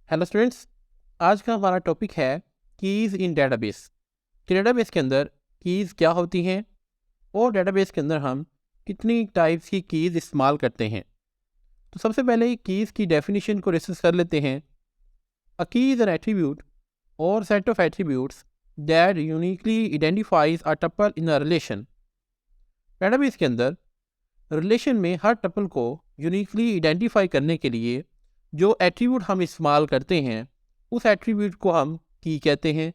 Hello students, आज का हमारा टॉपिक है कीज़ इन डेटाबेस। कि डेटाबेस के अंदर कीज़ क्या होती हैं और डेटाबेस के अंदर हम कितनी टाइप्स की कीज़ इस्तेमाल करते हैं। तो सबसे पहले कीज़ की डेफिनेशन को डिस्कस कर लेते हैं। अ की इज़ एन एट्रीब्यूट और set of attributes that uniquely identifies a tuple in a relation. Database के अंदर रिलेशन में हर टपल को यूनिकली आइडेंटिफाई करने के लिए जो एट्रीब्यूट हम इस्तेमाल करते हैं उस एट्रीब्यूट को हम की कहते हैं।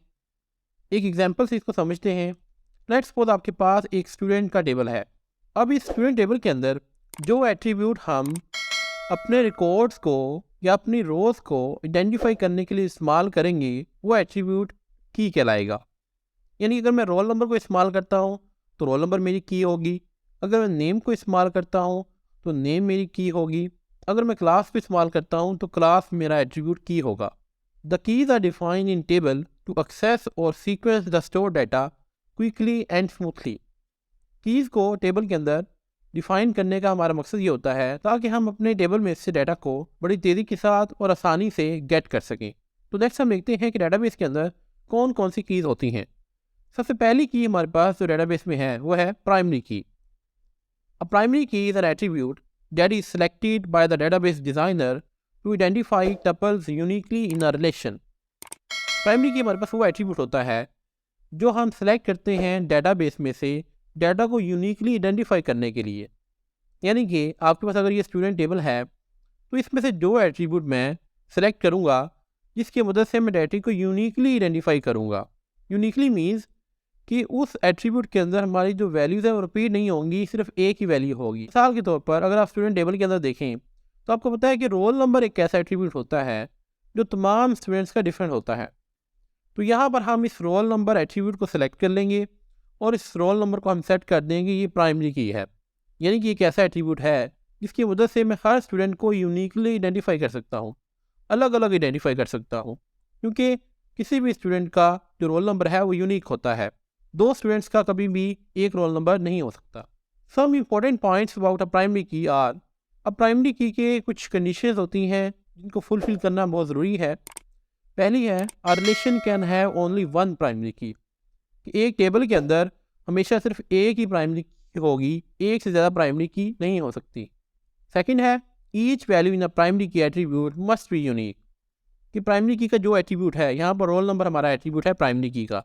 एक एग्जांपल से इसको समझते हैं। लेट्स सपोज आपके पास एक स्टूडेंट का टेबल है। अब इस स्टूडेंट टेबल के अंदर जो एट्रीब्यूट हम अपने रिकॉर्ड्स को या अपनी रोज़ को आइडेंटिफाई करने के लिए इस्तेमाल करेंगे वो एट्रीब्यूट की कहलाएगा। यानी अगर मैं रोल नंबर को इस्तेमाल करता हूँ तो रोल नंबर मेरी की होगी। अगर मैं नेम को इस्तेमाल करता हूँ तो नेम मेरी की होगी। अगर मैं क्लास को इस्तेमाल करता हूँ तो क्लास मेरा एट्रीब्यूट की होगा। The keys are defined in table to access और sequence the store data quickly and smoothly. Keys को टेबल के अंदर डिफाइन करने का हमारा मकसद ये होता है ताकि हम अपने टेबल में से डाटा को बड़ी तेज़ी के साथ और आसानी से गेट कर सकें। तो नेक्स्ट हम देखते हैं कि डाटाबेस के अंदर कौन कौन सी कीज़ होती हैं। सबसे पहली की हमारे पास जो डेटाबेस में है वो है प्राइमरी की। A primary key is an attribute that is selected by the database designer to identify tuples uniquely in a relation. Primary की हमारे पास वो एट्रीब्यूट होता है जो हम सेलेक्ट करते हैं डेटाबेस में से डाटा को यूनिकली आइडेंटिफाई करने के लिए। यानी कि आपके पास अगर ये स्टूडेंट टेबल है तो इसमें से जो एट्रीब्यूट मैं सेलेक्ट करूँगा जिसकी मदद से मैं डाटा को यूनिकली आइडेंटिफाई करूँगा। यूनिकली मीन्स कि उस एट्रीब्यूट के अंदर हमारी जो वैल्यूज़ है वो रिपीट नहीं होंगी, सिर्फ एक ही वैल्यू होगी। मिसाल के तौर पर अगर आप स्टूडेंट टेबल के अंदर देखें तो आपको पता है कि रोल नंबर एक ऐसा एट्रीब्यूट होता है जो तमाम स्टूडेंट्स का डिफरेंट होता है। तो यहाँ पर हम इस रोल नंबर एट्रीब्यूट को सिलेक्ट कर लेंगे और इस रोल नंबर को हम सेट कर देंगे ये प्राइमरी की है। यानी कि एक ऐसा एट्रीब्यूट है जिसकी मदद से मैं हर स्टूडेंट को यूनिकली आइडेंटिफाई कर सकता हूँ, अलग अलग आइडेंटिफाई कर सकता हूँ, क्योंकि किसी भी स्टूडेंट का जो रोल नंबर है वो यूनिक होता है। दो स्टूडेंट्स का कभी भी एक रोल नंबर नहीं हो सकता। Some important points about a primary key are, अब प्राइमरी की के कुछ कंडीशंस होती हैं जिनको फुलफिल करना बहुत ज़रूरी है। पहली है a relation can have only one primary की। एक टेबल के अंदर हमेशा सिर्फ एक ही प्राइमरी की होगी, एक से ज़्यादा प्राइमरी की नहीं हो सकती। सेकंड है each value in a primary की एट्रीब्यूट मस्ट बी यूनिक। कि प्राइमरी की का जो एट्रीब्यूट है, यहाँ पर रोल नंबर हमारा एट्रीब्यूट है प्राइमरी की का,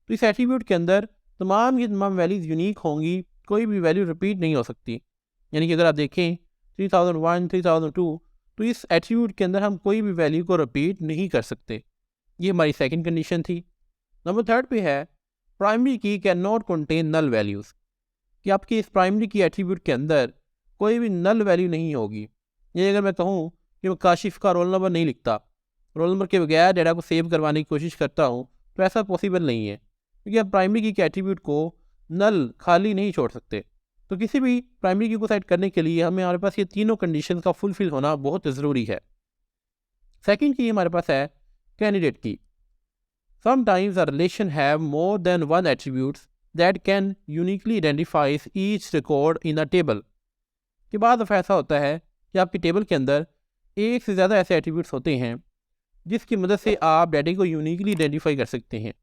तो इस एट्रीब्यूट के अंदर तमाम की तमाम वैल्यूज़ यूनिक होंगी, कोई भी वैल्यू रिपीट नहीं हो सकती। यानी कि अगर आप देखें 3001, 3002, तो इस एट्रीब्यूट के अंदर हम कोई भी वैल्यू को रिपीट नहीं कर सकते। ये हमारी सेकंड कंडीशन थी। नंबर थर्ड पे है primary key can not contain null values. कि आपकी इस प्राइमरी की एट्रीब्यूट के अंदर कोई भी नल वैल्यू नहीं होगी। ये अगर मैं कहूँ कि मैं काशिफ का रोल नंबर नहीं लिखता, रोल नंबर के बगैर डाटा को सेव करवाने की कोशिश करता हूँ, तो ऐसा पॉसिबल नहीं है, क्योंकि आप प्राइमरी की के एट्रीब्यूट को नल खाली नहीं छोड़ सकते। तो किसी भी प्राइमरी की को सेट करने के लिए हमारे पास ये तीनों कंडीशन का फुलफिल होना बहुत ज़रूरी है। सेकंड की हमारे पास है कैंडिडेट की। Sometimes a relation have more than one attributes that can uniquely identifies each record in a table. के बाद अब ऐसा होता है कि आपके टेबल के अंदर एक से ज़्यादा ऐसे एट्रीब्यूट्स होते हैं जिसकी मदद से आप डाटा को यूनिकली आइडेंटिफाई कर सकते हैं।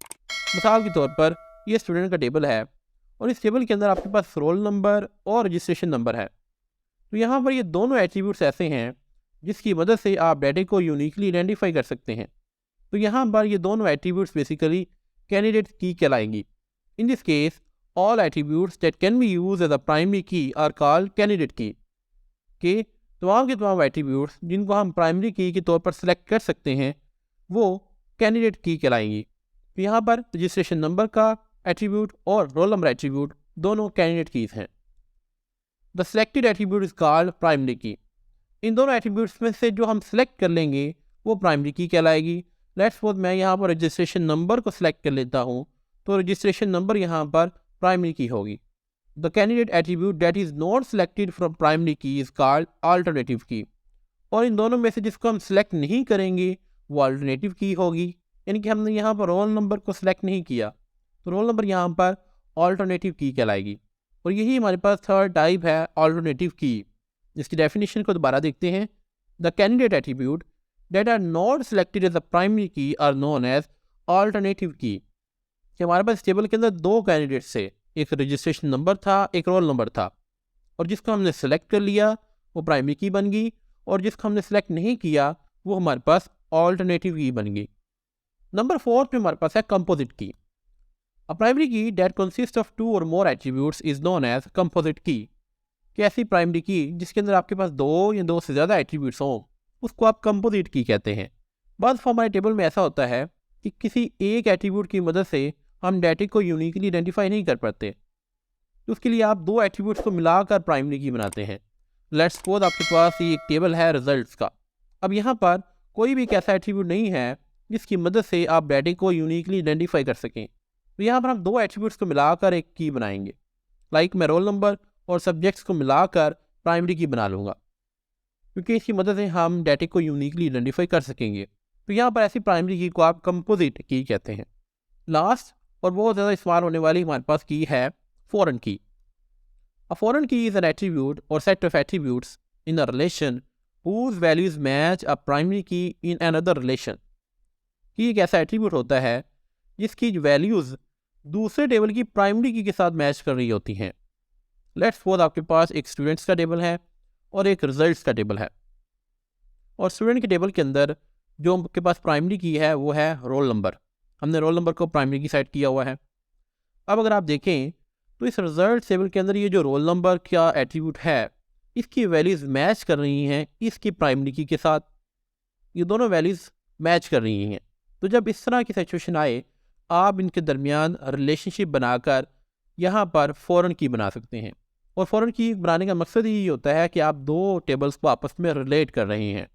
मिसाल के तौर पर ये स्टूडेंट का टेबल है और इस टेबल के अंदर आपके पास रोल नंबर और रजिस्ट्रेशन नंबर है। तो यहाँ पर ये दोनों एट्रीब्यूट्स ऐसे हैं जिसकी मदद से आप डाटा को यूनिकली आइडेंटिफाई कर सकते हैं। तो यहाँ पर ये दोनों एट्रीब्यूट्स बेसिकली कैंडिडेट की कहलाएंगी। In this case all attributes that can be use as a primary key are called candidate key. के तमाम के तमाम एट्रीब्यूट्स जिनको हम प्राइमरी की के तौर पर सिलेक्ट कर सकते हैं वो कैंडिडेट की कहलाएंगी। तो यहाँ पर रजिस्ट्रेशन नंबर का एट्रीब्यूट और रोल नंबर एट्रीब्यूट दोनों कैंडिडेट कीज़ हैं। The selected attribute is called primary की। इन दोनों एट्रीब्यूट्स में से जो हम सिलेक्ट कर लेंगे वो प्राइमरी की कहलाएगी। लेट्स सपोज मैं यहाँ पर रजिस्ट्रेशन नंबर को सिलेक्ट कर लेता हूँ तो रजिस्ट्रेशन नंबर यहाँ पर प्राइमरी की होगी। The candidate attribute that is not selected from primary की इज़ कॉल्ड अल्टरनेटिव की। और इन दोनों में से जिसको हम सिलेक्ट नहीं करेंगे वो अल्टरनेटिव की होगी। यानी कि हमने यहाँ पर रोल नंबर को सिलेक्ट नहीं किया तो रोल नंबर यहाँ पर अल्टरनेटिव की कहलाएगी। और यही हमारे पास थर्ड टाइप है अल्टरनेटिव की, जिसकी डेफिनेशन को दोबारा देखते हैं। The candidate attribute that are not selected as a primary key are known as alternative key। कि हमारे पास टेबल के अंदर दो कैंडिडेट्स थे, एक रजिस्ट्रेशन नंबर था, एक रोल नंबर था, और जिसको हमने सेलेक्ट कर लिया वो प्राइमरी की बन गई, और जिसको हमने सेलेक्ट नहीं किया वो हमारे पास ऑल्टरनेटिव की बन गई। नंबर 4 पे हमारे पास है composite key. A primary key that consist of 2 और more attributes is known as composite key. कि ऐसी प्राइमरी की जिसके अंदर आपके पास दो या दो से ज़्यादा एट्रीब्यूट्स हों उसको आप कंपोजिट की कहते हैं। बाद हमारे टेबल में ऐसा होता है कि किसी एक एट्रीब्यूट की मदद से हम डाटा को यूनिकली आइडेंटिफाई नहीं कर पाते, तो उसके लिए आप दो एट्रीब्यूट्स को मिलाकर प्राइमरी की बनाते हैं। लेट्स सपोज आपके पास ये एक टेबल है रिजल्ट्स का। अब यहाँ पर कोई भी एक ऐसा एट्रीब्यूट नहीं है जिसकी मदद से आप डाटा को यूनिकली आइडेंटिफाई कर सकें, तो यहाँ पर हम दो एट्रीब्यूट्स को मिलाकर एक की बनाएंगे। लाइक मैं रोल नंबर और सब्जेक्ट्स को मिलाकर प्राइमरी की बना लूँगा, क्योंकि इसकी मदद से हम डाटा को यूनिकली आइडेंटिफाई कर सकेंगे। तो यहाँ पर ऐसी प्राइमरी की को आप कंपोजिट की कहते हैं। लास्ट और बहुत ज़्यादा इस्तेमाल होने वाली हमारे पास की है फॉरेन की। अ फॉरेन की इज़ एन एट्रीब्यूट और set of attributes in a relation whose values match a primary key in another relation। कि एक ऐसा एट्रीब्यूट होता है जिसकी वैल्यूज़ दूसरे टेबल की प्राइमरी की के साथ मैच कर रही होती हैं। लेट्स सपोज आपके पास एक स्टूडेंट्स का टेबल है और एक रिजल्ट्स का टेबल है, और स्टूडेंट के टेबल के अंदर जो आपके पास प्राइमरी की है वो है रोल नंबर। हमने रोल नंबर को प्राइमरी की साइड किया हुआ है। अब अगर आप देखें तो इस रिजल्ट टेबल के अंदर ये जो रोल नंबर का एट्रीब्यूट है इसकी वैल्यूज़ मैच कर रही हैं इसकी प्राइमरी की के साथ, ये दोनों वैल्यूज़ मैच कर रही हैं। तो जब इस तरह की सिचुएशन आए आप इनके दरमियान रिलेशनशिप बनाकर यहाँ पर फॉरेन की बना सकते हैं। और फॉरेन की बनाने का मकसद ही होता है कि आप दो टेबल्स को आपस में रिलेट कर रहे हैं।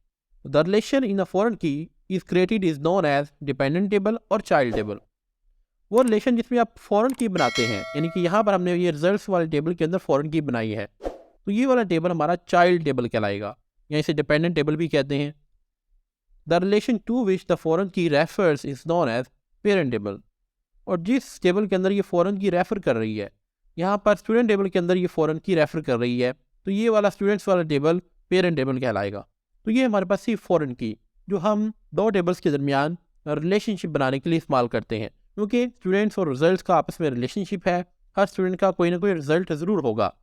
The relation in a foreign key is created is known as dependent table और चाइल्ड टेबल। वो रिलेशन जिसमें आप फॉरेन की बनाते हैं, यानी कि यहाँ पर हमने ये रिजल्ट्स वाले टेबल के अंदर फॉरेन की बनाई है, तो ये वाला टेबल हमारा चाइल्ड टेबल कहलाएगा, या इसे डिपेंडेंट टेबल भी कहते हैं। The relation to which the foreign key refers is known as parent table. और जिस टेबल के अंदर ये फॉरेन की रेफर कर रही है, यहाँ पर स्टूडेंट टेबल के अंदर ये फॉरेन की रेफर कर रही है, तो ये वाला स्टूडेंट्स वाला टेबल पेरेंट टेबल कहलाएगा। तो ये हमारे पास सिर्फ फॉरेन की जो हम दो टेबल्स के दरमियान रिलेशनशिप बनाने के लिए इस्तेमाल करते हैं, क्योंकि स्टूडेंट्स और रिजल्ट्स का आपस में रिलेशनशिप है, हर स्टूडेंट का कोई ना कोई रिजल्ट ज़रूर होगा।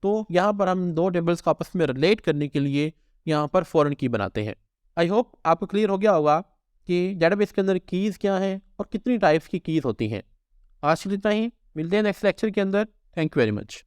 तो यहाँ पर हम दो टेबल्स को आपस में रिलेट करने के लिए यहाँ पर फॉरेन की बनाते हैं। आई होप आपको क्लियर हो गया होगा कि डेटाबेस के अंदर कीज़ क्या हैं और कितनी टाइप्स की कीज़ होती हैं। आज के लिए इतना ही, मिलते हैं नेक्स्ट लेक्चर के अंदर। Thank you very much.